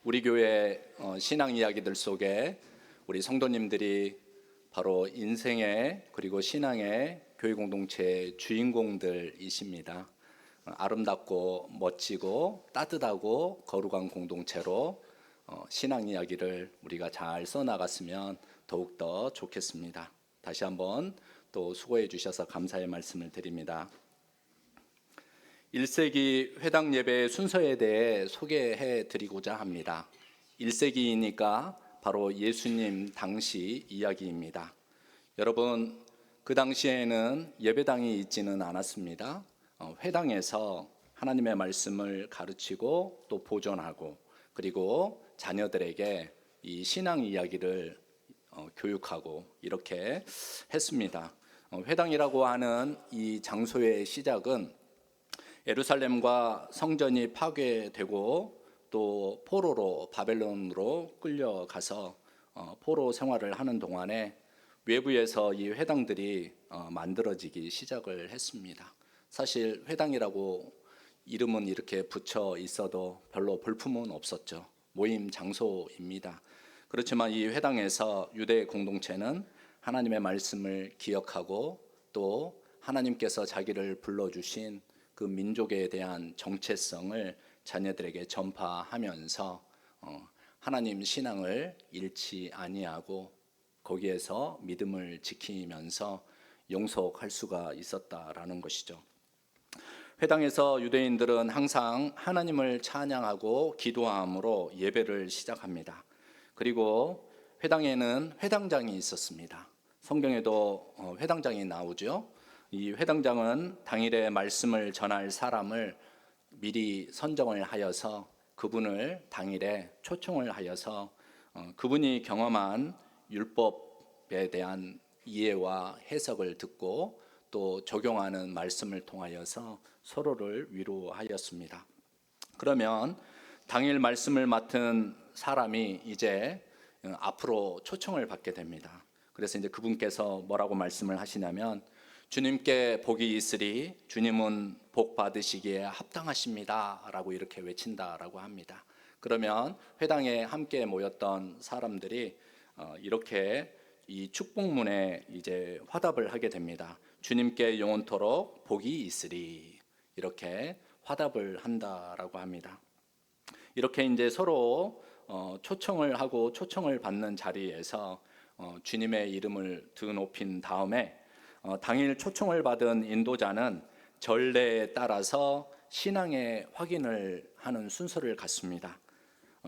우리 교회 신앙 이야기들 속에 우리 성도님들이 바로 인생의 그리고 신앙의 교회 공동체의 주인공들이십니다. 아름답고 멋지고 따뜻하고 거룩한 공동체로 신앙 이야기를 우리가 잘 써나갔으면 더욱더 좋겠습니다. 다시 한번 또 수고해 주셔서 감사의 말씀을 드립니다. 1세기 회당 예배 순서에 대해 소개해 드리고자 합니다. 1세기이니까 바로 예수님 당시 이야기입니다. 여러분, 그 당시에는 예배당이 있지는 않았습니다. 회당에서 하나님의 말씀을 가르치고 또 보존하고 그리고 자녀들에게 이 신앙 이야기를 교육하고 이렇게 했습니다. 회당이라고 하는 이 장소의 시작은 예루살렘과 성전이 파괴되고 또 포로로 바벨론으로 끌려가서 포로 생활을 하는 동안에 외부에서 이 회당들이 만들어지기 시작을 했습니다. 사실 회당이라고 이름은 이렇게 붙여 있어도 별로 볼품은 없었죠. 모임 장소입니다. 그렇지만 이 회당에서 유대 공동체는 하나님의 말씀을 기억하고 또 하나님께서 자기를 불러주신 그 민족에 대한 정체성을 자녀들에게 전파하면서 하나님 신앙을 잃지 아니하고 거기에서 믿음을 지키면서 영속할 수가 있었다라는 것이죠. 회당에서 유대인들은 항상 하나님을 찬양하고 기도함으로 예배를 시작합니다. 그리고 회당에는 회당장이 있었습니다. 성경에도 회당장이 나오죠. 이 회당장은 당일에 말씀을 전할 사람을 미리 선정을 하여서 그분을 당일에 초청을 하여서 그분이 경험한 율법에 대한 이해와 해석을 듣고 또 적용하는 말씀을 통하여서 서로를 위로하였습니다. 그러면 당일 말씀을 맡은 사람이 이제 앞으로 초청을 받게 됩니다. 그래서 이제 그분께서 뭐라고 말씀을 하시냐면 주님께 복이 있으리 주님은 복 받으시기에 합당하십니다 라고 이렇게 외친다라고 합니다. 그러면 회당에 함께 모였던 사람들이 이렇게 이 축복문에 이제 화답을 하게 됩니다. 주님께 영원토록 복이 있으리 이렇게 화답을 한다라고 합니다. 이렇게 이제 서로 초청을 하고 초청을 받는 자리에서 주님의 이름을 드높인 다음에 당일 초청을 받은 인도자는 전례에 따라서 신앙의 확인을 하는 순서를 갖습니다.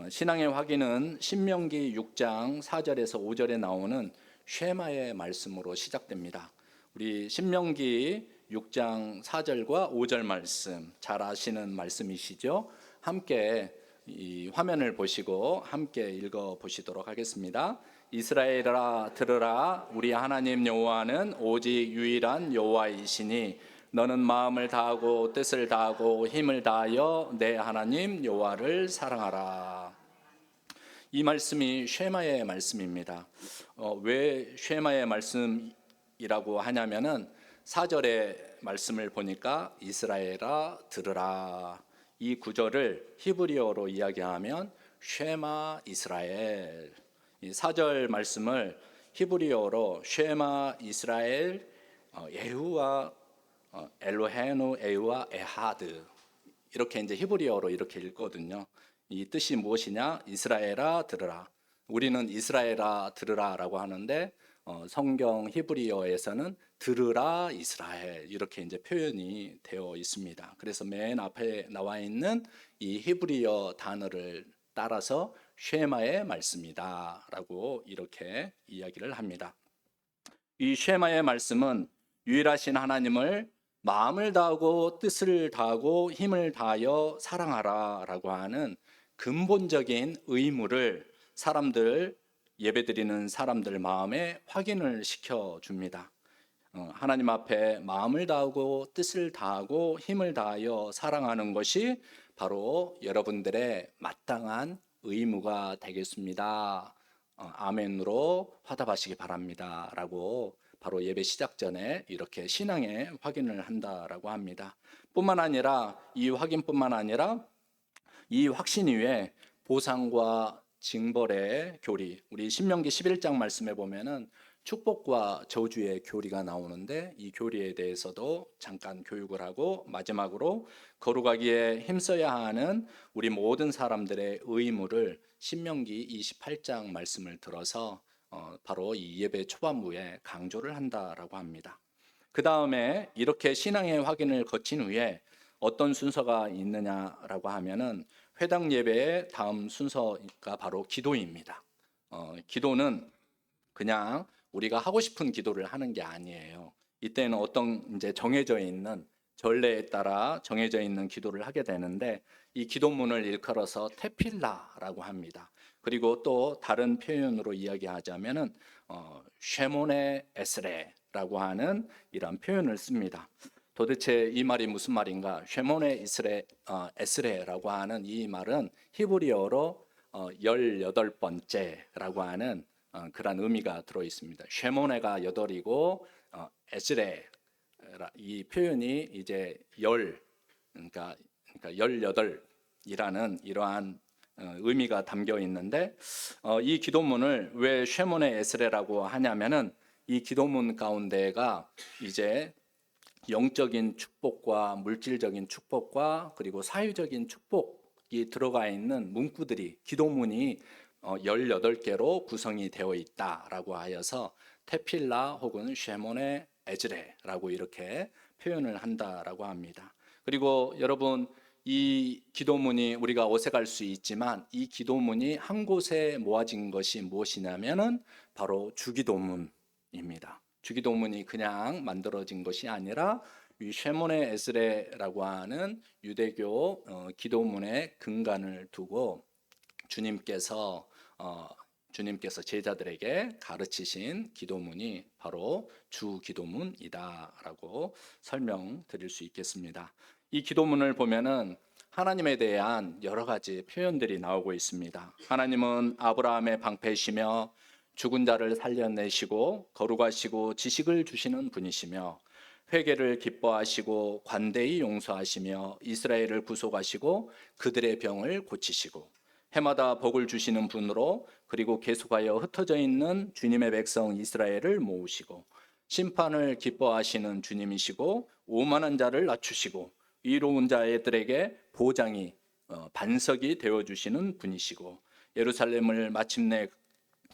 신앙의 확인은 신명기 6장 4절에서 5절에 나오는 쉐마의 말씀으로 시작됩니다. 우리 신명기 6장 4절과 5절 말씀 잘 아시는 말씀이시죠? 함께 이 화면을 보시고 함께 읽어 보시도록 하겠습니다. 이스라엘아 들으라 우리 하나님 여호와는 오직 유일한 여호와이시니 너는 마음을 다하고 뜻을 다하고 힘을 다하여 내 하나님 여호와를 사랑하라. 이 말씀이 쉐마의 말씀입니다. 왜 쉐마의 말씀이라고 하냐면은 4절의 말씀을 보니까 이스라엘아 들으라 이 구절을 히브리어로 이야기하면 쉐마 이스라엘 이 4절 말씀을 히브리어로 쉐마 이스라엘 예후와 엘로헤누 에우와 에하드 이렇게 이제 히브리어로 이렇게 읽거든요. 이 뜻이 무엇이냐? 이스라엘아 들으라. 우리는 이스라엘아 들으라라고 하는데 성경 히브리어에서는 들으라 이스라엘 이렇게 이제 표현이 되어 있습니다. 그래서 맨 앞에 나와 있는 이 히브리어 단어를 따라서 쉐마의 말씀이다라고 이렇게 이야기를 합니다. 이 쉐마의 말씀은 유일하신 하나님을 마음을 다하고 뜻을 다하고 힘을 다하여 사랑하라라고 하는 근본적인 의무를 사람들 예배드리는 사람들 마음에 확인을 시켜줍니다. 하나님 앞에 마음을 다하고 뜻을 다하고 힘을 다하여 사랑하는 것이 바로 여러분들의 마땅한 의무가 되겠습니다. 아멘으로 화답하시기 바랍니다 라고 바로 예배 시작 전에 이렇게 신앙의 확인을 한다라고 합니다. 뿐만 아니라 이 확인뿐만 아니라 이 확신 위에 보상과 징벌의 교리. 우리 신명기 11장 말씀에 보면은 축복과 저주의 교리가 나오는데 이 교리에 대해서도 잠깐 교육을 하고 마지막으로 거룩하기에 힘써야 하는 우리 모든 사람들의 의무를 신명기 28장 말씀을 들어서 바로 이 예배 초반부에 강조를 한다라고 합니다. 그 다음에 이렇게 신앙의 확인을 거친 후에 어떤 순서가 있느냐라고 하면은 회당 예배의 다음 순서가 바로 기도입니다. 기도는 그냥 우리가 하고 싶은 기도를 하는 게 아니에요. 이때는 어떤 이제 정해져 있는 전례에 따라 정해져 있는 기도를 하게 되는데 이 기도문을 일컬어서 테필라라고 합니다. 그리고 또 다른 표현으로 이야기하자면은 쉐모네 에스레라고 하는 이런 표현을 씁니다. 도대체 이 말이 무슨 말인가? 쉐모네 에스레라고 하는 이 말은 히브리어로 18번째라고 하는 그런 의미가 들어 있습니다. 쉐모네가 8이고 에스레 이 표현이 이제 그러니까 18이라는 이러한 의미가 담겨 있는데 이 기도문을 왜 쉐모네 에스레라고 하냐면은 이 기도문 가운데가 이제 영적인 축복과 물질적인 축복과 그리고 사회적인 축복이 들어가 있는 문구들이 기도문이 18개로 구성이 되어 있다라고 하여서 테필라 혹은 쉐몬의 에즈레라고 이렇게 표현을 한다라고 합니다. 그리고 여러분 이 기도문이 우리가 어색할 수 있지만 이 기도문이 한 곳에 모아진 것이 무엇이냐면은 바로 주기도문입니다. 주기도문이 그냥 만들어진 것이 아니라 이 쉐몬의 에스레라고 하는 유대교 기도문의 근간을 두고 주님께서 제자들에게 가르치신 기도문이 바로 주기도문이다라고 설명드릴 수 있겠습니다. 이 기도문을 보면은 하나님에 대한 여러 가지 표현들이 나오고 있습니다. 하나님은 아브라함의 방패이시며 죽은 자를 살려내시고 거룩하시고 지식을 주시는 분이시며 회개를 기뻐하시고 관대히 용서하시며 이스라엘을 구속하시고 그들의 병을 고치시고 해마다 복을 주시는 분으로 그리고 계속하여 흩어져 있는 주님의 백성 이스라엘을 모으시고 심판을 기뻐하시는 주님이시고 오만한 자를 낮추시고 의로운 자들에게 보장이 반석이 되어주시는 분이시고 예루살렘을 마침내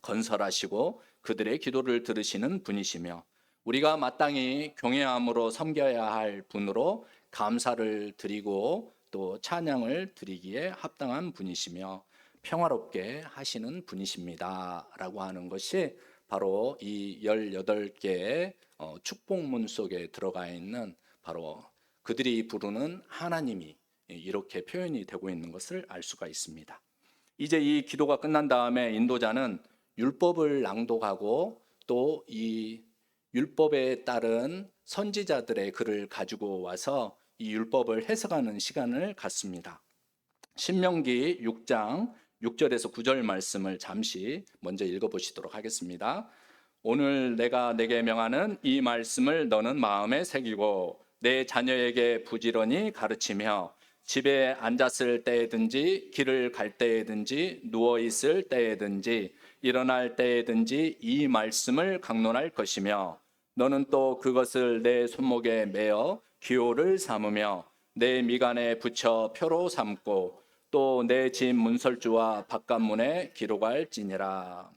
건설하시고 그들의 기도를 들으시는 분이시며 우리가 마땅히 경외함으로 섬겨야 할 분으로 감사를 드리고 또 찬양을 드리기에 합당한 분이시며 평화롭게 하시는 분이십니다 라고 하는 것이 바로 이 18개의 축복문 속에 들어가 있는 바로 그들이 부르는 하나님이 이렇게 표현이 되고 있는 것을 알 수가 있습니다. 이제 이 기도가 끝난 다음에 인도자는 율법을 낭독하고 또 이 율법에 따른 선지자들의 글을 가지고 와서 이 율법을 해석하는 시간을 갖습니다. 신명기 6장 6절에서 9절 말씀을 잠시 먼저 읽어보시도록 하겠습니다. 오늘 내가 내게 명하는 이 말씀을 너는 마음에 새기고 내 자녀에게 부지런히 가르치며 집에 앉았을 때에든지 길을 갈 때에든지 누워 있을 때에든지 일어날 때에든지 이 말씀을 강론할 것이며 너는 또 그것을 내 손목에 매어 기호를 삼으며 내 미간에 붙여 표로 삼고 또 내 집 문설주와 바깥문에 기록할지니라.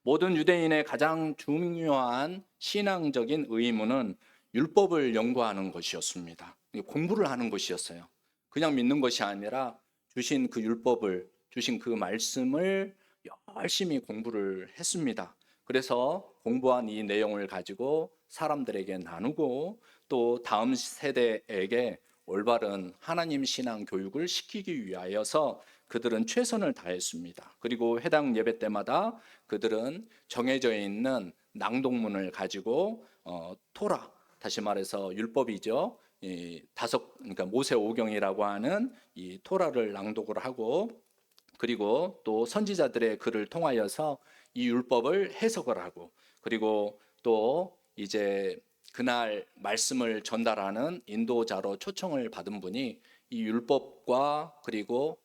모든 유대인의 가장 중요한 신앙적인 의무는 율법을 연구하는 것이었습니다. 공부를 하는 것이었어요. 그냥 믿는 것이 아니라 주신 그 율법을, 주신 그 말씀을 열심히 공부를 했습니다. 그래서 공부한 이 내용을 가지고 사람들에게 나누고 또 다음 세대에게 올바른 하나님 신앙 교육을 시키기 위하여서 그들은 최선을 다했습니다. 그리고 회당 예배 때마다 그들은 정해져 있는 낭독문을 가지고 토라, 다시 말해서 율법이죠. 그러니까 모세 오경이라고 하는 이 토라를 낭독을 하고 그리고 또 선지자들의 글을 통하여서 이 율법을 해석을 하고 그리고 또 이제 그날 말씀을 전달하는 인도자로 초청을 받은 분이 이 율법과 그리고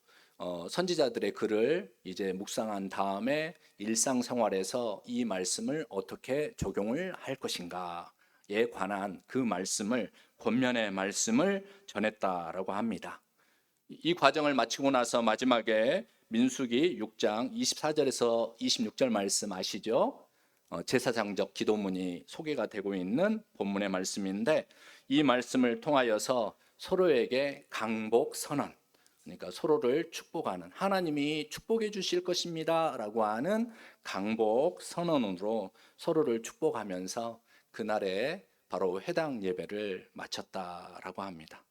선지자들의 글을 이제 묵상한 다음에 일상생활에서 이 말씀을 어떻게 적용을 할 것인가에 관한 그 말씀을, 권면의 말씀을 전했다라고 합니다. 이 과정을 마치고 나서 마지막에 민수기 6장 24절에서 26절 말씀 아시죠? 제사장적 기도문이 소개가 되고 있는 본문의 말씀인데, 이 말씀을 통하여서 서로에게 강복 선언, 그러니까 서로를 축복하는, 하나님이 축복해 주실 것입니다 라고 하는 강복 선언으로 서로를 축복하면서 그날에 바로 회당 예배를 마쳤다라고 합니다.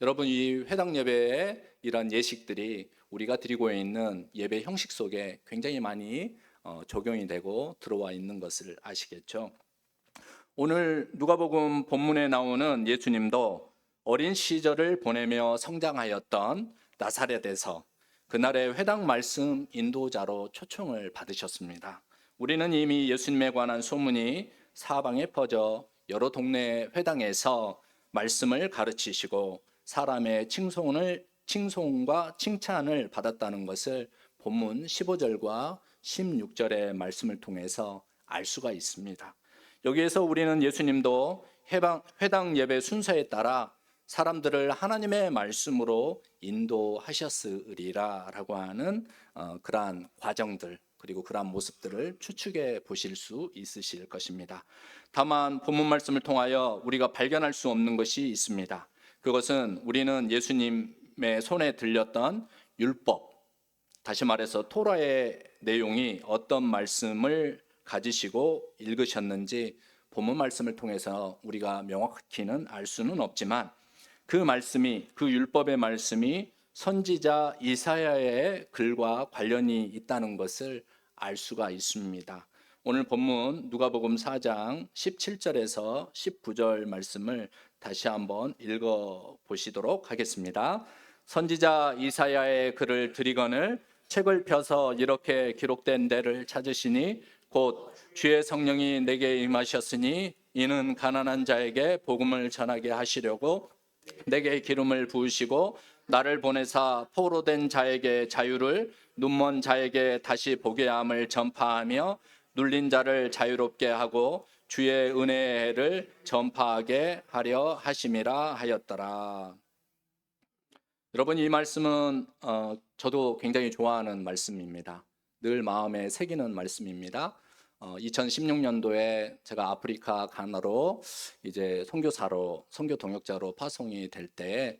여러분, 이 회당 예배의 이런 예식들이 우리가 드리고 있는 예배 형식 속에 굉장히 많이 적용이 되고 들어와 있는 것을 아시겠죠? 오늘 누가복음 본문에 나오는 예수님도 어린 시절을 보내며 성장하였던 나사렛에서 그날의 회당 말씀 인도자로 초청을 받으셨습니다. 우리는 이미 예수님에 관한 소문이 사방에 퍼져 여러 동네 회당에서 말씀을 가르치시고 사람의 칭송과 칭찬을 받았다는 것을 본문 15절과 16절의 말씀을 통해서 알 수가 있습니다. 여기에서 우리는 예수님도 회당 예배 순서에 따라 사람들을 하나님의 말씀으로 인도하셨으리라 라고 하는 그러한 과정들, 그리고 그러한 모습들을 추측해 보실 수 있으실 것입니다. 다만 본문 말씀을 통하여 우리가 발견할 수 없는 것이 있습니다. 그것은 우리는 예수님의 손에 들렸던 율법, 다시 말해서 토라의 내용이 어떤 말씀을 가지시고 읽으셨는지 본문 말씀을 통해서 우리가 명확히는 알 수는 없지만, 그 말씀이, 그 율법의 말씀이 선지자 이사야의 글과 관련이 있다는 것을 알 수가 있습니다. 오늘 본문 누가복음 4장 17절에서 19절 말씀을 다시 한번 읽어 보시도록 하겠습니다. 선지자 이사야의 글을 드리거늘 책을 펴서 이렇게 기록된 데를 찾으시니 곧 주의 성령이 내게 임하셨으니 이는 가난한 자에게 복음을 전하게 하시려고 내게 기름을 부으시고 나를 보내사 포로된 자에게 자유를, 눈먼 자에게 다시 보게 함을 전파하며 눌린 자를 자유롭게 하고 주의 은혜의 해를 전파하게 하려 하심이라 하였더라. 여러분, 이 말씀은 저도 굉장히 좋아하는 말씀입니다. 늘 마음에 새기는 말씀입니다. 2016년도에 제가 아프리카 가나로 이제 선교사로, 선교 동역자로 파송이 될 때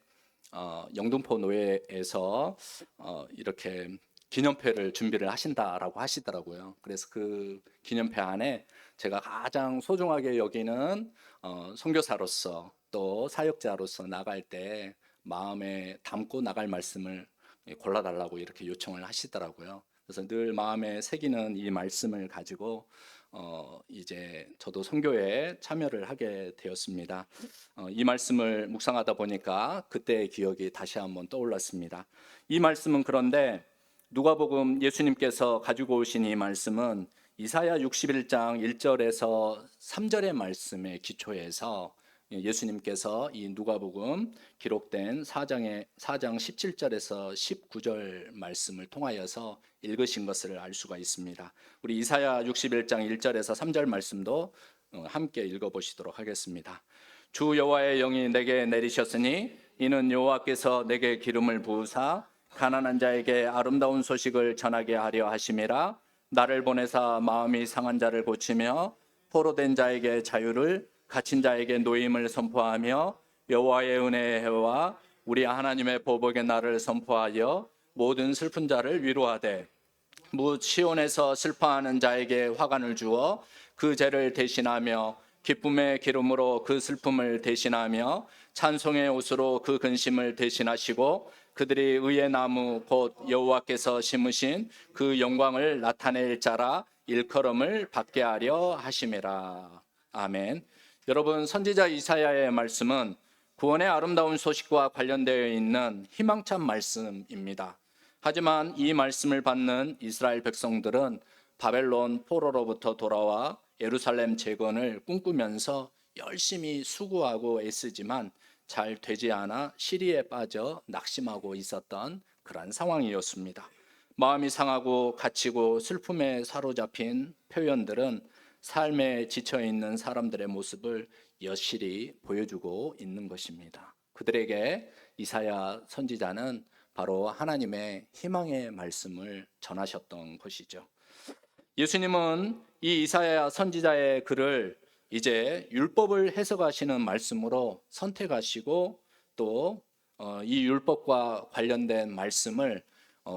영등포 노회에서 이렇게 기념패를 준비를 하신다라고 하시더라고요. 그래서 그 기념패 안에 제가 가장 소중하게 여기는 선교사로서 또 사역자로서 나갈 때 마음에 담고 나갈 말씀을 골라달라고 이렇게 요청을 하시더라고요. 그래서 늘 마음에 새기는 이 말씀을 가지고 이제 저도 선교에 참여를 하게 되었습니다. 이 말씀을 묵상하다 보니까 그때의 기억이 다시 한번 떠올랐습니다. 이 말씀은, 그런데 누가복음 예수님께서 가지고 오신 이 말씀은 이사야 61장 1절에서 3절의 말씀에 기초해서 예수님께서 이 누가복음 기록된 4장 17절에서 19절 말씀을 통하여서 읽으신 것을 알 수가 있습니다. 우리 이사야 61장 1절에서 3절 말씀도 함께 읽어보시도록 하겠습니다. 주 여호와의 영이 내게 내리셨으니 이는 여호와께서 내게 기름을 부으사 가난한 자에게 아름다운 소식을 전하게 하려 하심이라. 나를 보내사 마음이 상한 자를 고치며 포로된 자에게 자유를, 갇힌 자에게 노임을 선포하며 여호와의 은혜의 해와 우리 하나님의 보복의 날을 선포하여 모든 슬픈 자를 위로하되 무 시온에서 슬퍼하는 자에게 화관을 주어 그 죄를 대신하며 기쁨의 기름으로 그 슬픔을 대신하며 찬송의 옷으로 그 근심을 대신하시고 그들이 의의 나무 곧 여호와께서 심으신 그 영광을 나타낼 자라 일컬음을 받게 하려 하심이라. 아멘. 여러분, 선지자 이사야의 말씀은 구원의 아름다운 소식과 관련되어 있는 희망찬 말씀입니다. 하지만 이 말씀을 받는 이스라엘 백성들은 바벨론 포로로부터 돌아와 예루살렘 재건을 꿈꾸면서 열심히 수고하고 애쓰지만 잘 되지 않아 시리에 빠져 낙심하고 있었던 그러한 상황이었습니다. 마음이 상하고 갇히고 슬픔에 사로잡힌 표현들은 삶에 지쳐 있는 사람들의 모습을 여실히 보여주고 있는 것입니다. 그들에게 이사야 선지자는 바로 하나님의 희망의 말씀을 전하셨던 것이죠. 예수님은 이 이사야 선지자의 글을 이제 율법을 해석하시는 말씀으로 선택하시고 또 이 율법과 관련된 말씀을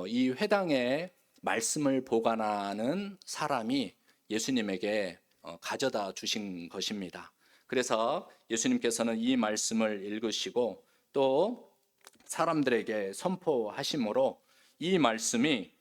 이 회당에 말씀을 보관하는 사람이 예수님에게 가져다 주신 것입니다. 그래서 예수님께서는 이 말씀을 읽으시고 또 사람들에게 선포하심으로 이 말씀이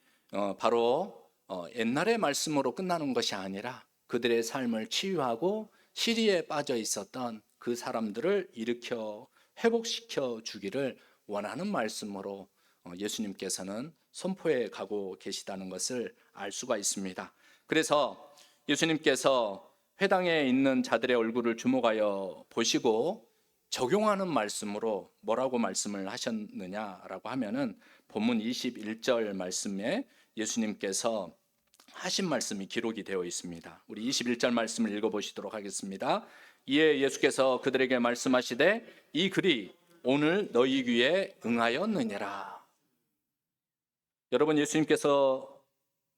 바로 옛날의 말씀으로 끝나는 것이 아니라 그들의 삶을 치유하고 시리에 빠져 있었던 그 사람들을 일으켜 회복시켜 주기를 원하는 말씀으로 예수님께서는 선포해 가고 계시다는 것을 알 수가 있습니다. 그래서 예수님께서 회당에 있는 자들의 얼굴을 주목하여 보시고 적용하는 말씀으로 뭐라고 말씀을 하셨느냐라고 하면은 본문 21절 말씀에 예수님께서 하신 말씀이 기록이 되어 있습니다. 우리 21절 말씀을 읽어보시도록 하겠습니다. 이에 예수께서 그들에게 말씀하시되 이 글이 오늘 너희 귀에 응하였느니라. 여러분, 예수님께서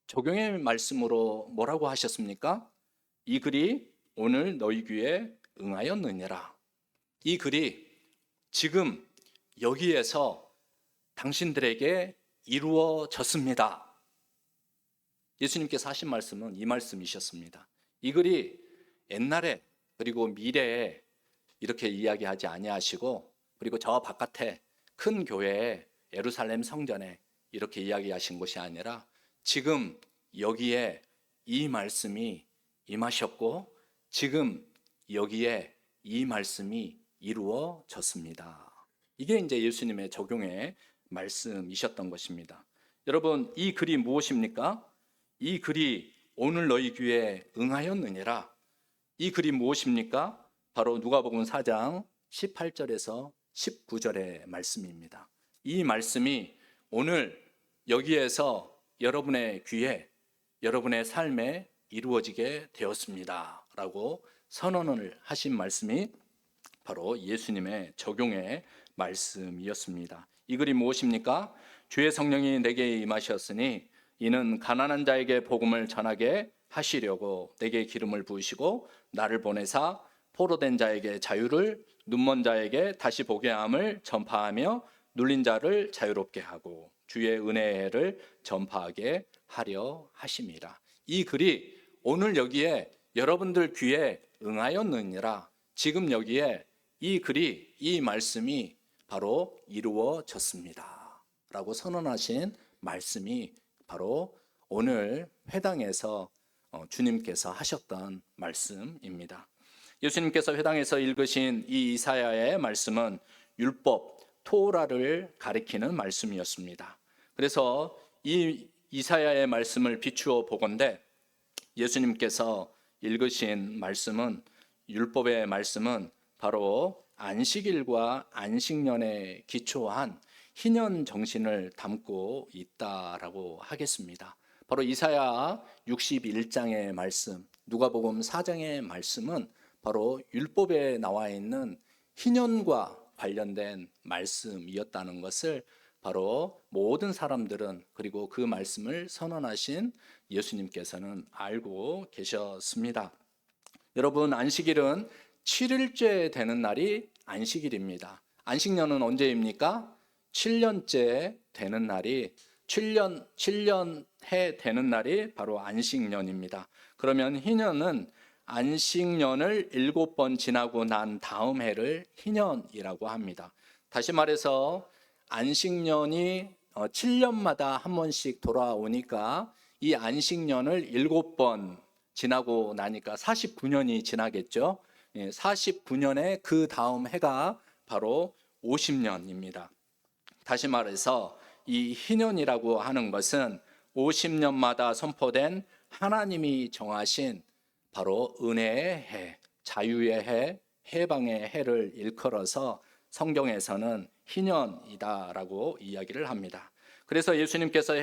적용의 말씀으로 뭐라고 하셨습니까? 이 글이 오늘 너희 귀에 응하였느니라. 이 글이 지금 여기에서 당신들에게 이루어졌습니다. 예수님께서 하신 말씀은 이 말씀이셨습니다. 이 글이 옛날에 그리고 미래에 이렇게 이야기하지 아니하시고 그리고 저 바깥에 큰 교회에 예루살렘 성전에 이렇게 이야기하신 것이 아니라 지금 여기에 이 말씀이 임하셨고 지금 여기에 이 말씀이 이루어졌습니다. 이게 이제 예수님의 적용의 말씀이셨던 것입니다. 여러분, 이 글이 무엇입니까? 이 글이 오늘 너희 귀에 응하였느니라. 이 글이 무엇입니까? 바로 누가복음 4장 18절에서 19절의 말씀입니다. 이 말씀이 오늘 여기에서 여러분의 귀에 여러분의 삶에 이루어지게 되었습니다 라고 선언을 하신 말씀이 바로 예수님의 적용의 말씀이었습니다. 이 글이 무엇입니까? 주의 성령이 내게 임하셨으니 이는 가난한 자에게 복음을 전하게 하시려고 내게 기름을 부으시고 나를 보내사 포로된 자에게 자유를 눈먼 자에게 다시 보게 함을 전파하며 눌린 자를 자유롭게 하고 주의 은혜의 해를 전파하게 하려 하심이라. 이 글이 오늘 여기에 여러분들 귀에 응하였느니라. 지금 여기에 이 글이 이 말씀이 바로 이루어졌습니다 라고 선언하신 말씀이 바로 오늘 회당에서 주님께서 하셨던 말씀입니다. 예수님께서 회당에서 읽으신 이 이사야의 말씀은 율법, 토라를 가리키는 말씀이었습니다. 그래서 이 이사야의 말씀을 비추어 보건대 예수님께서 읽으신 말씀은 율법의 말씀은 바로 안식일과 안식년에 기초한 희년 정신을 담고 있다라고 하겠습니다. 바로 이사야 61장의 말씀, 누가복음 4장의 말씀은 바로 율법에 나와 있는 희년과 관련된 말씀이었다는 것을 바로 모든 사람들은 그리고 그 말씀을 선언하신 예수님께서는 알고 계셨습니다. 여러분, 안식일은 7일째 되는 날이 안식일입니다. 안식년은 언제입니까? 7년째 되는 날이 7년 해 되는 날이 바로 안식년입니다. 그러면 희년은 안식년을 7번 지나고 난 다음 해를 희년이라고 합니다. 다시 말해서 안식년이 7년마다 한 번씩 돌아오니까 이 안식년을 7번 지나고 나니까 49년이 지나겠죠. 49년의 그 다음 해가 바로 50년입니다. 다시 말해서 이 희년이라고 하는 것은 50년마다 선포된 하나님이 정하신 바로 은혜의 해, 자유의 해, 해방의 해를 일컬어서 성경에서는 희년이다라고 이야기를 합니다. 그래서 예수님께서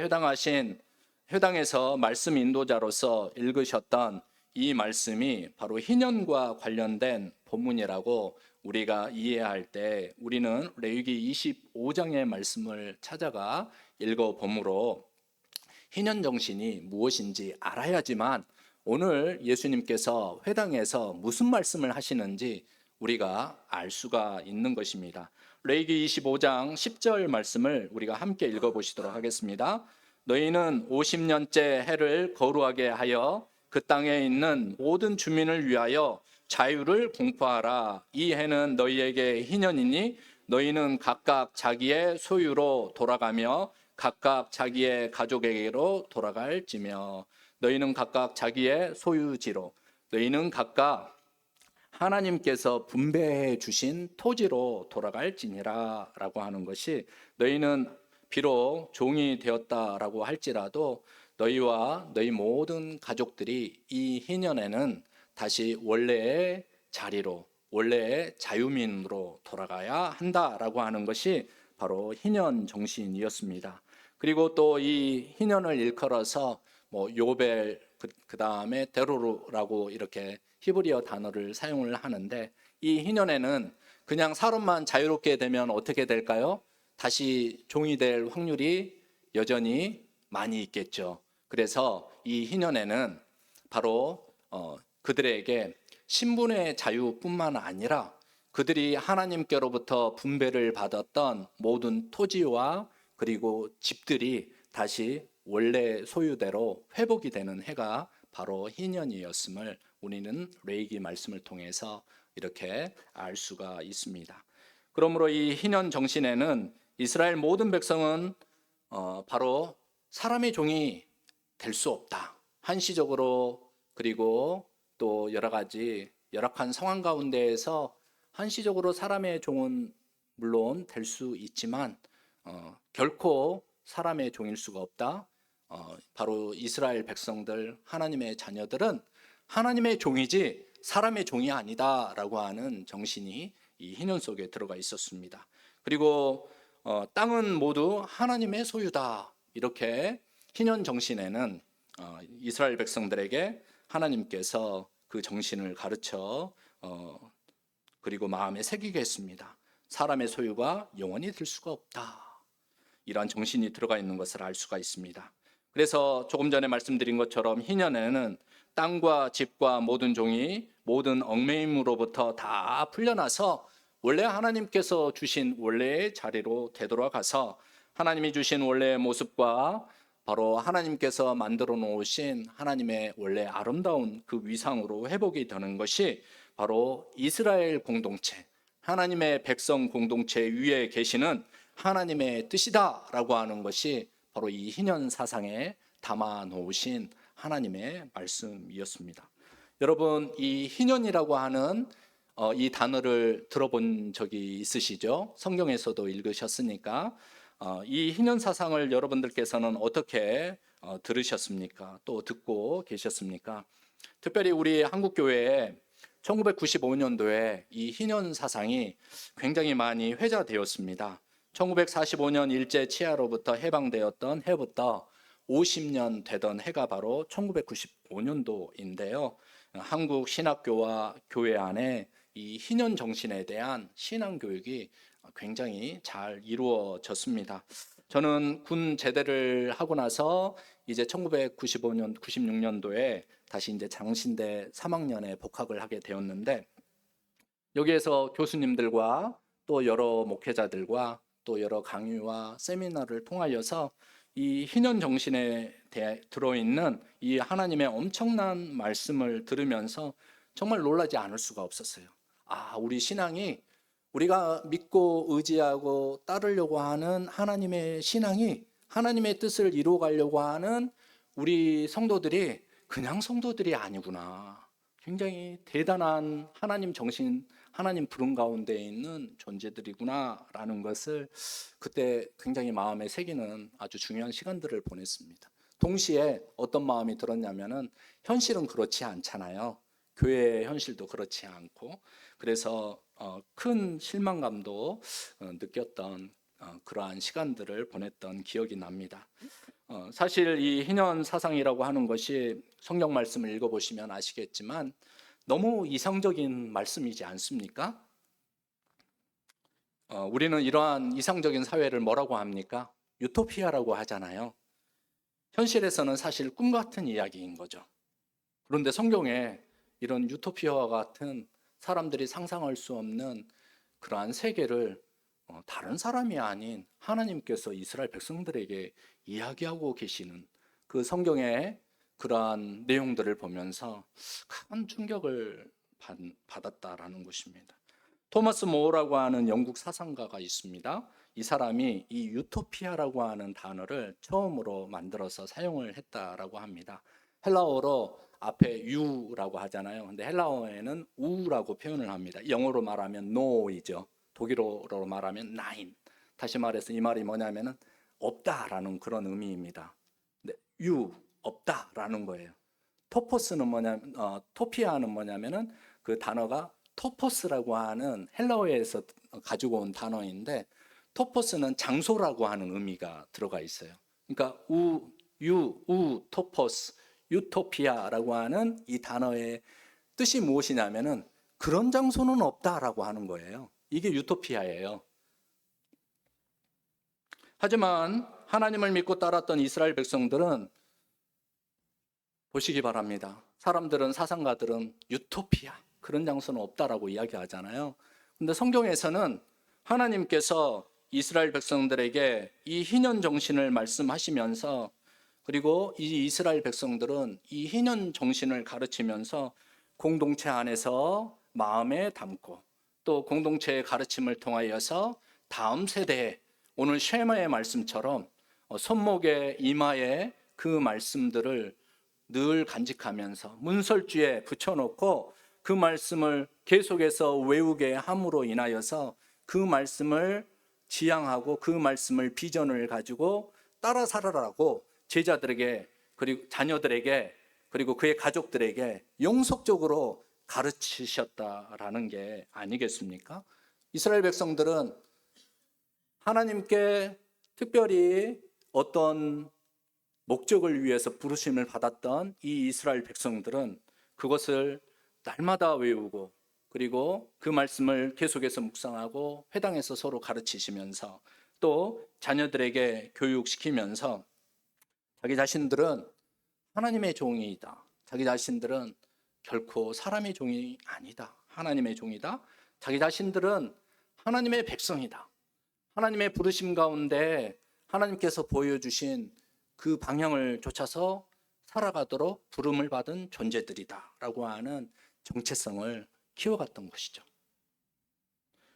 회당에서 말씀 인도자로서 읽으셨던 이 말씀이 바로 희년과 관련된 본문이라고 우리가 이해할 때 우리는 레위기 25장의 말씀을 찾아가 읽어보므로 희년 정신이 무엇인지 알아야지만 오늘 예수님께서 회당에서 무슨 말씀을 하시는지 우리가 알 수가 있는 것입니다. 레위기 25장 10절 말씀을 우리가 함께 읽어보시도록 하겠습니다. 너희는 50년째 해를 거루하게 하여 그 땅에 있는 모든 주민을 위하여 자유를 공포하라. 이 해는 너희에게 희년이니 너희는 각각 자기의 소유로 돌아가며 각각 자기의 가족에게로 돌아갈지며 너희는 각각 자기의 소유지로 너희는 각각 하나님께서 분배해 주신 토지로 돌아갈지니라 라고 하는 것이 너희는 비록 종이 되었다라고 할지라도 너희와 너희 모든 가족들이 이 희년에는 다시 원래의 자리로 원래의 자유민으로 돌아가야 한다라고 하는 것이 바로 희년 정신이었습니다. 그리고 또 이 희년을 일컬어서 요벨 그 다음에 데로루라고 이렇게 히브리어 단어를 사용을 하는데 이 희년에는 그냥 사람만 자유롭게 되면 어떻게 될까요? 다시 종이 될 확률이 여전히 많이 있겠죠. 그래서 이 희년에는 바로 그들에게 신분의 자유뿐만 아니라 그들이 하나님께로부터 분배를 받았던 모든 토지와 그리고 집들이 다시 원래 소유대로 회복이 되는 해가 바로 희년이었음을 우리는 레위기 말씀을 통해서 이렇게 알 수가 있습니다. 그러므로 이 희년 정신에는 이스라엘 모든 백성은 바로 사람의 종이 될 수 없다. 한시적으로 그리고 또 여러 가지 열악한 상황 가운데에서 한시적으로 사람의 종은 물론 될 수 있지만 결코 사람의 종일 수가 없다. 바로 이스라엘 백성들, 하나님의 자녀들은 하나님의 종이지 사람의 종이 아니다라고 하는 정신이 이 희년 속에 들어가 있었습니다. 그리고 땅은 모두 하나님의 소유다. 이렇게 희년 정신에는 이스라엘 백성들에게 하나님께서 그 정신을 가르쳐 그리고 마음에 새기게 했습니다. 사람의 소유가 영원히 될 수가 없다. 이러한 정신이 들어가 있는 것을 알 수가 있습니다. 그래서 조금 전에 말씀드린 것처럼 희년에는 땅과 집과 모든 종이 모든 얽매임으로부터 다 풀려나서 원래 하나님께서 주신 원래의 자리로 되돌아가서 하나님이 주신 원래의 모습과 바로 하나님께서 만들어 놓으신 하나님의 원래 아름다운 그 위상으로 회복이 되는 것이 바로 이스라엘 공동체, 하나님의 백성 공동체 위에 계시는 하나님의 뜻이다라고 하는 것이 바로 이 희년 사상에 담아 놓으신 하나님의 말씀이었습니다. 여러분, 이 희년이라고 하는 이 단어를 들어본 적이 있으시죠? 성경에서도 읽으셨으니까 이 희년 사상을 여러분들께서는 어떻게 들으셨습니까? 또 듣고 계셨습니까? 특별히 우리 한국교회에 1995년도에 이 희년 사상이 굉장히 많이 회자되었습니다. 1945년 일제 치하로부터 해방되었던 해부터 50년 되던 해가 바로 1995년도인데요. 한국 신학교와 교회 안에 이 희년 정신에 대한 신앙 교육이 굉장히 잘 이루어졌습니다. 저는 군 제대를 하고 나서 이제 1995년, 96년도에 다시 이제 장신대 3학년에 복학을 하게 되었는데 여기에서 교수님들과 또 여러 목회자들과 또 여러 강의와 세미나를 통하여서 이 희년 정신에 대해 들어있는 이 하나님의 엄청난 말씀을 들으면서 정말 놀라지 않을 수가 없었어요. 우리 신앙이 우리가 믿고 의지하고 따르려고 하는 하나님의 신앙이 하나님의 뜻을 이루어가려고 하는 우리 성도들이 그냥 성도들이 아니구나. 굉장히 대단한 하나님 정신, 하나님 부름 가운데 있는 존재들이구나 라는 것을 그때 굉장히 마음에 새기는 아주 중요한 시간들을 보냈습니다. 동시에 어떤 마음이 들었냐면은 현실은 그렇지 않잖아요. 교회의 현실도 그렇지 않고 그래서 큰 실망감도 느꼈던 그러한 시간들을 보냈던 기억이 납니다. 사실 이 희년 사상이라고 하는 것이 성경 말씀을 읽어보시면 아시겠지만 너무 이상적인 말씀이지 않습니까? 우리는 이러한 이상적인 사회를 뭐라고 합니까? 유토피아라고 하잖아요. 현실에서는 사실 꿈 같은 이야기인 거죠. 그런데 성경에 이런 유토피아와 같은 사람들이 상상할 수 없는 그러한 세계를 다른 사람이 아닌 하나님께서 이스라엘 백성들에게 이야기하고 계시는 그 성경의 그러한 내용들을 보면서 큰 충격을 받았다라는 것입니다. 토마스 모어라고 하는 영국 사상가가 있습니다. 이 사람이 이 유토피아라고 하는 단어를 처음으로 만들어서 사용을 했다라고 합니다. 헬라어로 앞에 유라고 하잖아요. 근데 헬라어에는 우라고 표현을 합니다. 영어로 말하면 no이죠. 독일어로 말하면 nein. 다시 말해서 이 말이 뭐냐면은 없다라는 그런 의미입니다. 근데 없다라는 거예요. 토포스는 뭐냐면 토피아는 뭐냐면은 그 단어가 토포스라고 하는 헬라어에서 가지고 온 단어인데 토포스는 장소라고 하는 의미가 들어가 있어요. 그러니까 토포스, 유토피아라고 하는 이 단어의 뜻이 무엇이냐면은 그런 장소는 없다라고 하는 거예요. 이게 유토피아예요. 하지만 하나님을 믿고 따랐던 이스라엘 백성들은 보시기 바랍니다. 사람들은 사상가들은 유토피아 그런 장소는 없다라고 이야기하잖아요. 근데 성경에서는 하나님께서 이스라엘 백성들에게 이 희년 정신을 말씀하시면서 그리고 이 이스라엘 백성들은 이 희년 정신을 가르치면서 공동체 안에서 마음에 담고 또 공동체의 가르침을 통하여서 다음 세대에 오늘 쉐마의 말씀처럼 손목에 이마에 그 말씀들을 늘 간직하면서 문설주에 붙여놓고 그 말씀을 계속해서 외우게 함으로 인하여서 그 말씀을 지향하고 그 말씀을 비전을 가지고 따라 살아라고 제자들에게 그리고 자녀들에게 그리고 그의 가족들에게 영속적으로 가르치셨다라는 게 아니겠습니까? 이스라엘 백성들은 하나님께 특별히 어떤 목적을 위해서 부르심을 받았던 이 이스라엘 백성들은 그것을 날마다 외우고 그리고 그 말씀을 계속해서 묵상하고 회당에서 서로 가르치시면서 또 자녀들에게 교육시키면서 자기 자신들은 하나님의 종이다. 자기 자신들은 결코 사람의 종이 아니다. 하나님의 종이다. 자기 자신들은 하나님의 백성이다. 하나님의 부르심 가운데 하나님께서 보여주신 그 방향을 쫓아서 살아가도록 부름을 받은 존재들이다 라고 하는 정체성을 키워갔던 것이죠.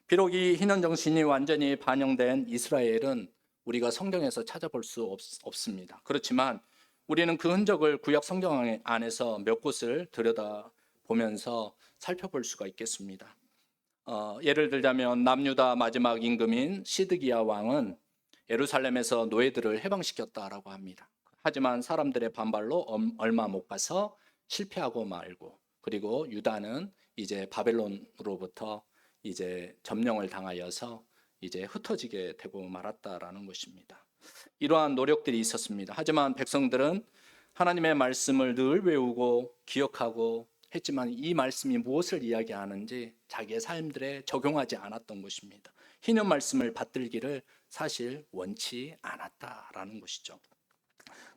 비록 이 희년 정신이 완전히 반영된 이스라엘은 우리가 성경에서 찾아볼 수 없습니다. 그렇지만 우리는 그 흔적을 구약 성경 안에서 몇 곳을 들여다보면서 살펴볼 수가 있겠습니다. 예를 들자면 남유다 마지막 임금인 시드기야 왕은 예루살렘에서 노예들을 해방시켰다라고 합니다. 하지만 사람들의 반발로 얼마 못 가서 실패하고 말고 그리고 유다는 이제 바벨론으로부터 이제 점령을 당하여서 이제 흩어지게 되고 말았다라는 것입니다. 이러한 노력들이 있었습니다. 하지만 백성들은 하나님의 말씀을 늘 외우고 기억하고 했지만 이 말씀이 무엇을 이야기하는지 자기의 삶들에 적용하지 않았던 것입니다. 희년 말씀을 받들기를 사실 원치 않았다라는 것이죠.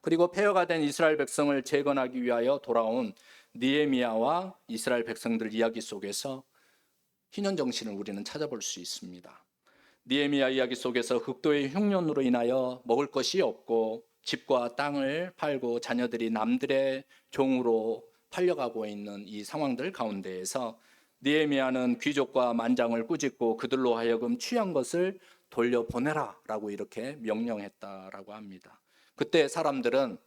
그리고 폐허가 된 이스라엘 백성을 재건하기 위하여 돌아온 느헤미야와 이스라엘 백성들 이야기 속에서 희년 정신을 우리는 찾아볼 수 있습니다. 느헤미야 이야기 속에서 극도의 흉년으로 인하여 먹을 것이 없고 집과 땅을 팔고 자녀들이 남들의 종으로 팔려가고 있는 이 상황들 가운데에서 느헤미야는 귀족과 만장을 꾸짖고 그들로 하여금 취한 것을 돌려보내라 라고 이렇게 명령했다라고 합니다. 그때 사람들은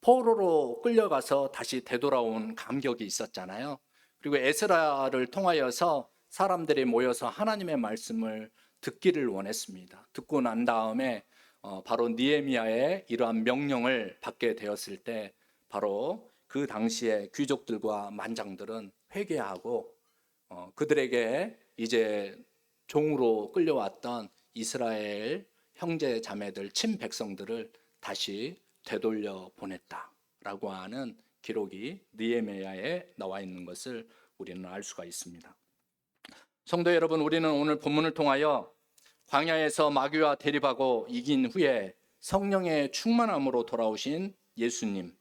포로로 끌려가서 다시 되돌아온 감격이 있었잖아요. 그리고 에스라를 통하여서 사람들이 모여서 하나님의 말씀을 듣기를 원했습니다. 듣고 난 다음에 바로 느헤미야의 이러한 명령을 받게 되었을 때 바로 그 당시에 귀족들과 만장들은 회개하고 그들에게 이제 종으로 끌려왔던 이스라엘 형제 자매들 친백성들을 다시 되돌려 보냈다라고 하는 기록이 느헤미야에 나와 있는 것을 우리는 알 수가 있습니다. 성도 여러분, 우리는 오늘 본문을 통하여 광야에서 마귀와 대립하고 이긴 후에 성령의 충만함으로 돌아오신 예수님,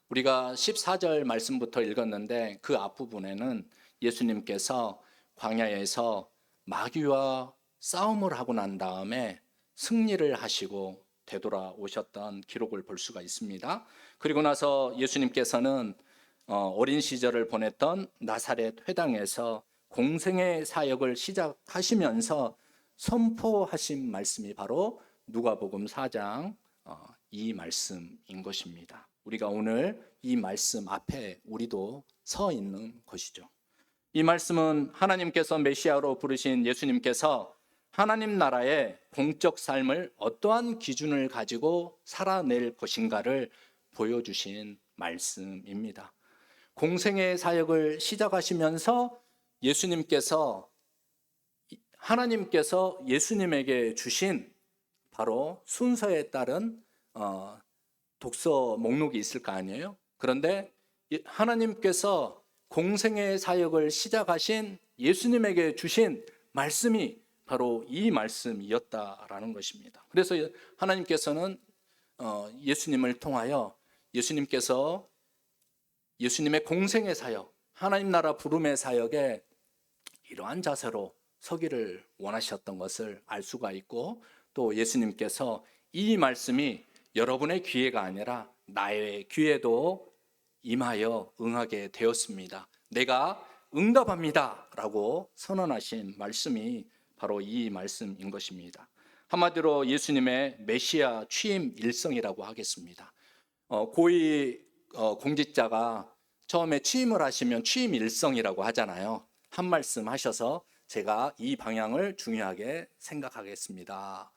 우리가 14절 말씀부터 읽었는데 그 앞부분에는 예수님께서 광야에서 마귀와 싸움을 하고 난 다음에 승리를 하시고 되돌아오셨던 기록을 볼 수가 있습니다. 그리고 나서 예수님께서는 어린 시절을 보냈던 나사렛 회당에서 공생의 사역을 시작하시면서 선포하신 말씀이 바로 누가복음 4장 이 말씀인 것입니다. 우리가 오늘 이 말씀 앞에 우리도 서 있는 것이죠. 이 말씀은 하나님께서 메시아로 부르신 예수님께서 하나님 나라의 공적 삶을 어떠한 기준을 가지고 살아낼 것인가를 보여주신 말씀입니다. 공생의 사역을 시작하시면서 하나님께서 예수님에게 주신 바로 순서에 따른 독서 목록이 있을 거 아니에요? 그런데 하나님께서 공생의 사역을 시작하신 예수님에게 주신 말씀이 바로 이 말씀이었다라는 것입니다. 그래서 하나님께서는 예수님을 통하여 예수님께서 예수님의 공생의 사역, 하나님 나라 부름의 사역에 이러한 자세로 서기를 원하셨던 것을 알 수가 있고, 또 예수님께서 이 말씀이 여러분의 기회가 아니라 나의 기회도 임하여 응하게 되었습니다. 내가 응답합니다 라고 선언하신 말씀이 바로 이 말씀인 것입니다. 한마디로 예수님의 메시아 취임 일성이라고 하겠습니다. 고위 공직자가 처음에 취임을 하시면 취임 일성이라고 하잖아요. 한 말씀 하셔서 제가 이 방향을 중요하게 생각하겠습니다.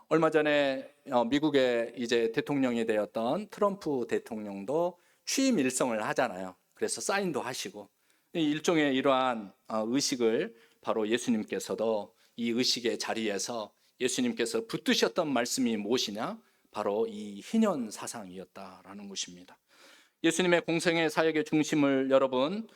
얼마 전에 미국의 이제 대통령이 되었던 트럼프 대통령도 취임 일성을 하잖아요. 그래서 사인도 하시고 일종의 이러한 의식을 바로 예수님께서도 이 의식의 자리에서 예수님께서 붙드셨던 말씀이 무엇이냐? 바로 이 희년 사상이었다라는 것입니다. 예수님의 공생의 사역의 중심을 여러분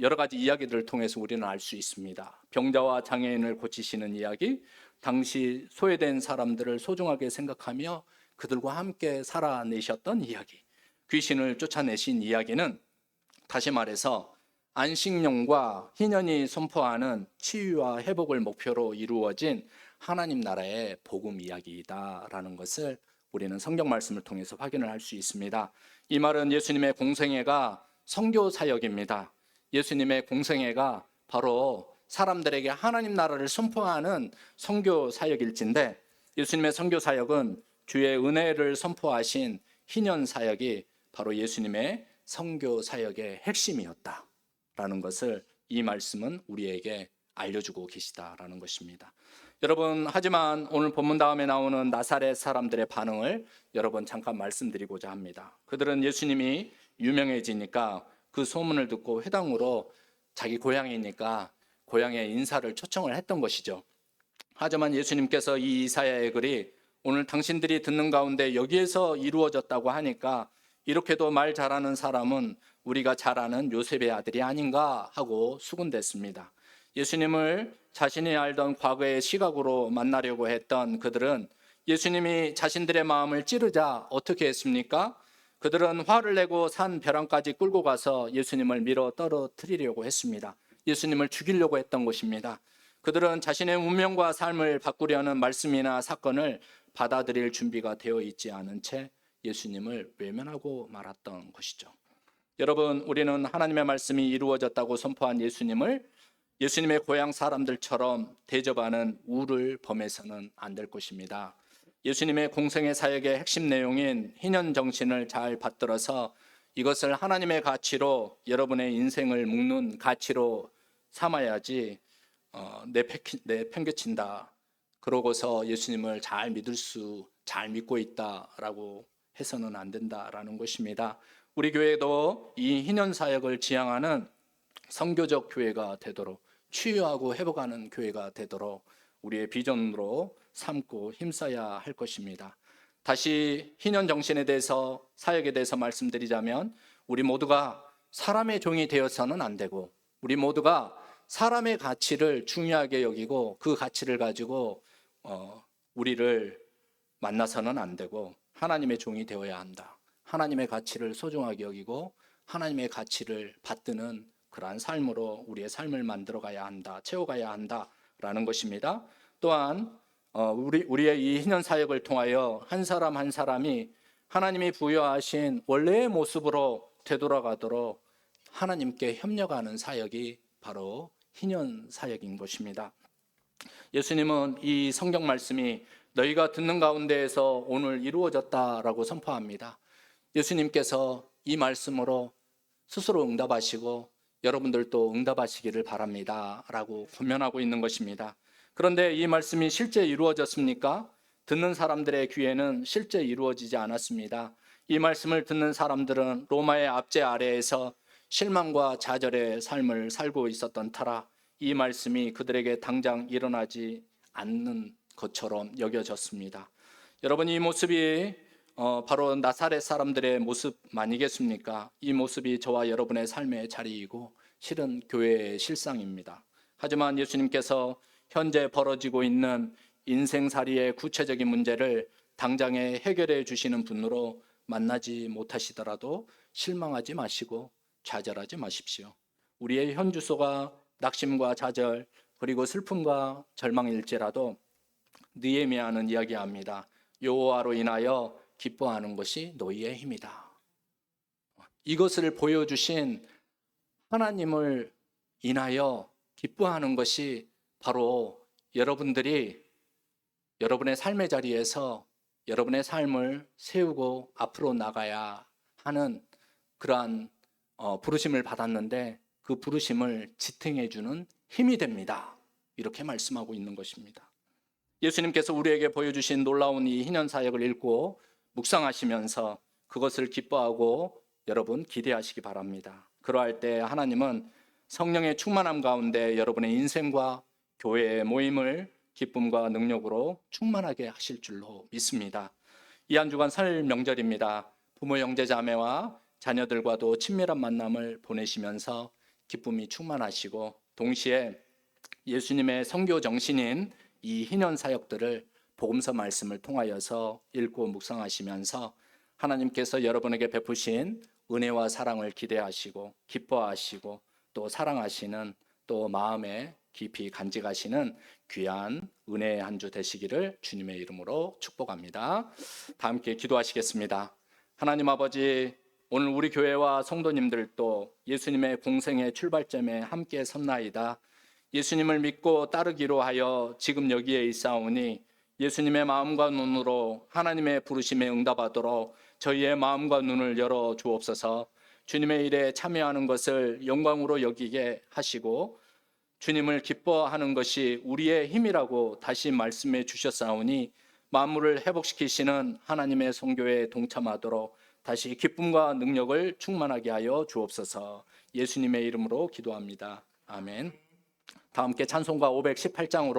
여러 가지 이야기들을 통해서 우리는 알 수 있습니다. 병자와 장애인을 고치시는 이야기, 당시 소외된 사람들을 소중하게 생각하며 그들과 함께 살아내셨던 이야기, 귀신을 쫓아내신 이야기는 다시 말해서 안식년과 희년이 선포하는 치유와 회복을 목표로 이루어진 하나님 나라의 복음 이야기이다라는 것을 우리는 성경 말씀을 통해서 확인을 할 수 있습니다. 이 말은 예수님의 공생애가 선교 사역입니다. 예수님의 공생애가 바로 사람들에게 하나님 나라를 선포하는 선교 사역일진데, 예수님의 선교 사역은 주의 은혜를 선포하신 희년 사역이 바로 예수님의 선교 사역의 핵심이었다라는 것을 이 말씀은 우리에게 알려주고 계시다라는 것입니다. 여러분, 하지만 오늘 본문 다음에 나오는 나사렛 사람들의 반응을 여러분 잠깐 말씀드리고자 합니다. 그들은 예수님이 유명해지니까 그 소문을 듣고 회당으로 자기 고향이니까 고향에 인사를 초청을 했던 것이죠. 하지만 예수님께서 이 이사야의 글이 오늘 당신들이 듣는 가운데 여기에서 이루어졌다고 하니까 이렇게도 말 잘하는 사람은 우리가 잘 아는 요셉의 아들이 아닌가 하고 수군댔습니다. 예수님을 자신이 알던 과거의 시각으로 만나려고 했던 그들은 예수님이 자신들의 마음을 찌르자 어떻게 했습니까? 그들은 화를 내고 산 벼랑까지 끌고 가서 예수님을 밀어 떨어뜨리려고 했습니다. 예수님을 죽이려고 했던 것입니다. 그들은 자신의 운명과 삶을 바꾸려는 말씀이나 사건을 받아들일 준비가 되어 있지 않은 채 예수님을 외면하고 말았던 것이죠. 여러분, 우리는 하나님의 말씀이 이루어졌다고 선포한 예수님의 고향 사람들처럼 대접하는 우를 범해서는 안 될 것입니다. 예수님의 공생의 사역의 핵심 내용인 희년 정신을 잘 받들어서 이것을 하나님의 가치로, 여러분의 인생을 묶는 가치로 삼아야지 내팽개친다, 그러고서 예수님을 잘 믿고 있다라고 해서는 안 된다라는 것입니다. 우리 교회도 이 희년 사역을 지향하는 선교적 교회가 되도록, 치유하고 회복하는 교회가 되도록 우리의 비전으로 삼고 힘써야 할 것입니다. 다시 희년 정신에 대해서, 사역에 대해서 말씀드리자면, 우리 모두가 사람의 종이 되어서는 안 되고, 우리 모두가 사람의 가치를 중요하게 여기고 그 가치를 가지고 우리를 만나서는 안 되고 하나님의 종이 되어야 한다. 하나님의 가치를 소중하게 여기고 하나님의 가치를 받드는 그러한 삶으로 우리의 삶을 만들어가야 한다, 채워가야 한다라는 것입니다. 또한 우리의 이 희년 사역을 통하여 한 사람 한 사람이 하나님이 부여하신 원래의 모습으로 되돌아가도록 하나님께 협력하는 사역이 바로 희년 사역인 것입니다. 예수님은 이 성경 말씀이 너희가 듣는 가운데에서 오늘 이루어졌다라고 선포합니다. 예수님께서 이 말씀으로 스스로 응답하시고 여러분들도 응답하시기를 바랍니다 라고 권면하고 있는 것입니다. 그런데 이 말씀이 실제 이루어졌습니까? 듣는 사람들의 귀에는 실제 이루어지지 않았습니다. 이 말씀을 듣는 사람들은 로마의 압제 아래에서 실망과 좌절의 삶을 살고 있었던 터라 이 말씀이 그들에게 당장 일어나지 않는 것처럼 여겨졌습니다. 여러분, 이 모습이 바로 나사렛 사람들의 모습 아니겠습니까? 이 모습이 저와 여러분의 삶의 자리이고 실은 교회의 실상입니다. 하지만 예수님께서 현재 벌어지고 있는 인생살이의 구체적인 문제를 당장에 해결해 주시는 분으로 만나지 못하시더라도 실망하지 마시고 좌절하지 마십시오. 우리의 현 주소가 낙심과 좌절 그리고 슬픔과 절망일지라도 느헤미야는 이야기합니다. 여호와로 인하여 기뻐하는 것이 너희의 힘이다. 이것을 보여주신 하나님을 인하여 기뻐하는 것이 바로 여러분들이 여러분의 삶의 자리에서 여러분의 삶을 세우고 앞으로 나가야 하는 그러한 부르심을 받았는데 그 부르심을 지탱해주는 힘이 됩니다. 이렇게 말씀하고 있는 것입니다. 예수님께서 우리에게 보여주신 놀라운 이 희년 사역을 읽고 묵상하시면서 그것을 기뻐하고 여러분 기대하시기 바랍니다. 그러할 때 하나님은 성령의 충만함 가운데 여러분의 인생과 교회의 모임을 기쁨과 능력으로 충만하게 하실 줄로 믿습니다. 이 한 주간 설 명절입니다. 부모, 형제, 자매와 자녀들과도 친밀한 만남을 보내시면서 기쁨이 충만하시고 동시에 예수님의 선교 정신인 이 희년 사역들을 복음서 말씀을 통하여서 읽고 묵상하시면서 하나님께서 여러분에게 베푸신 은혜와 사랑을 기대하시고 기뻐하시고 또 사랑하시는 또 마음에 깊이 간직하시는 귀한 은혜의 한 주 되시기를 주님의 이름으로 축복합니다. 다 함께 기도하시겠습니다. 하나님 아버지, 오늘 우리 교회와 성도님들도 예수님의 공생의 출발점에 함께 섰나이다. 예수님을 믿고 따르기로 하여 지금 여기에 있사오니 예수님의 마음과 눈으로 하나님의 부르심에 응답하도록 저희의 마음과 눈을 열어 주옵소서. 주님의 일에 참여하는 것을 영광으로 여기게 하시고 주님을 기뻐하는 것이 우리의 힘이라고 다시 말씀해 주셨사오니 만물을 회복시키시는 하나님의 선교에 동참하도록 다시 기쁨과 능력을 충만하게 하여 주옵소서. 예수님의 이름으로 기도합니다. 아멘. 다 함께 찬송가 518장으로